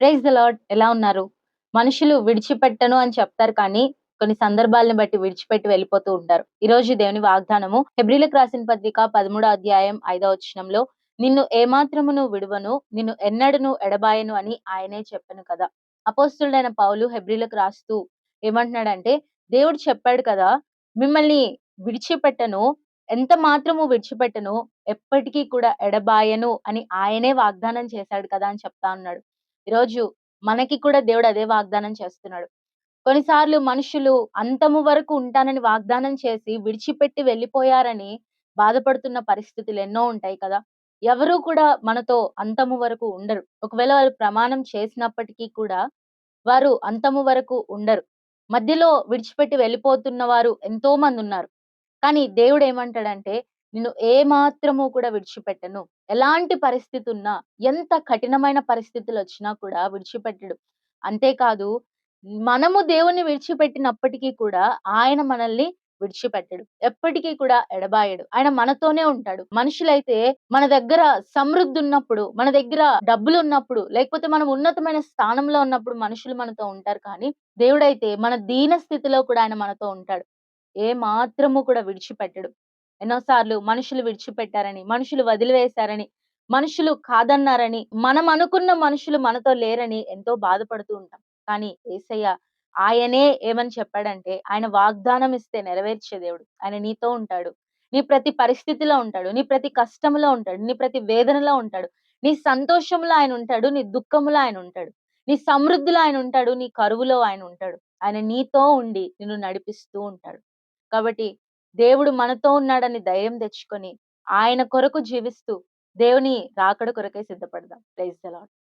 Praise the lord. ఎలా ఉన్నారు? మనుషులు విడిచిపెట్టను అని చెప్తారు కానీ, కొన్ని సందర్భాలను బట్టి విడిచిపెట్టి వెళ్ళిపోతూ ఉంటారు. ఈరోజు దేవుని వాగ్దానము హెబ్రీయులకు రాసిన పత్రిక 13వ అధ్యాయం 5వ వచనంలో, నిన్ను ఏమాత్రమును విడువను, నిన్ను ఎన్నడును ఎడబాయను అని ఆయనే చెప్పెను కదా! అపోస్తలుడైన పౌలు హెబ్రీయులకు రాస్తూ ఏమంటున్నాడంటే, దేవుడు చెప్పాడు కదా! మిమ్మల్ని విడిచిపెట్టను, ఎంత మాత్రము విడిచిపెట్టను, ఎప్పటికీ కూడా ఎడబాయను అని ఆయనే వాగ్దానం చేశాడు కదా! అని చెప్తా ఉన్నాడు. ఈరోజు మనకి కూడా దేవుడు అదే వాగ్దానం చేస్తున్నాడు. కొన్నిసార్లు మనుషులు అంతము వరకు ఉంటానని వాగ్దానం చేసి విడిచిపెట్టి వెళ్ళిపోయారని బాధపడుతున్న పరిస్థితులు ఎన్నో ఉంటాయి కదా! ఎవరు కూడా మనతో అంతము వరకు ఉండరు. ఒకవేళ వారు ప్రమాణం చేసినప్పటికీ కూడా వారు అంతము వరకు ఉండరు. మధ్యలో విడిచిపెట్టి వెళ్ళిపోతున్న వారు ఎంతో మందున్నారు. కానీ దేవుడేమంటాడంటే, నిన్ను ఏమాత్రము కూడా విడిచిపెట్టను. ఎలాంటి పరిస్థితున్నా, ఎంత కఠినమైన పరిస్థితులొచ్చినా కూడా విడిచిపెట్టడు. అంతేకాదు, మనము దేవుణ్ణి విడిచిపెట్టినప్పటికీ కూడా, ఆయన మనల్ని విడిచిపెట్టడు. ఎప్పటికీ కూడా ఎడబాయడు. ఆయన మనతోనే ఉంటాడు. మనుషులైతే మన దగ్గర సమృద్ధున్నప్పుడు, మన దగ్గర డబ్బులున్నప్పుడు, లేకపోతే మనం ఉన్నతమైన స్థానంలో ఉన్నప్పుడు మనుషులు మనతో ఉంటారు కానీ, దేవుడైతే మన దీన స్థితిలో కూడా ఆయన మనతో ఉంటాడు. ఏ మాత్రము కూడా విడిచిపెట్టడు. ఎన్నో సార్లు మనుషులు విడిచిపెట్టారని, మనుషులు వదిలివేశారని, మనుషులు కాదన్నారని, మనం అనుకున్న మనుషులు మనతో లేరని ఎంతో బాధపడుతూ ఉంటాం. కానీ యేసయ్య ఆయనే ఏమని చెప్పాడంటే, ఆయన వాగ్దానం ఇస్తే నెరవేర్చే దేవుడు. ఆయన నీతో ఉంటాడు. నీ ప్రతి పరిస్థితిలో ఉంటాడు. నీ ప్రతి కష్టంలో ఉంటాడు. నీ ప్రతి వేదనలో ఉంటాడు. నీ సంతోషంలో ఆయన ఉంటాడు. నీ దుఃఖంలో ఆయన ఉంటాడు. నీ సమృద్ధిలో ఆయన ఉంటాడు. నీ కరువులో ఆయన ఉంటాడు. ఆయన నీతో ఉండి నిన్ను నడిపిస్తూ ఉంటాడు. కాబట్టి దేవుడు మనతో ఉన్నాడని ధైర్యం తెచ్చుకొని, ఆయన కొరకు జీవిస్తూ, దేవుని రాకడ కొరకై సిద్ధపడదాం. Praise the lord.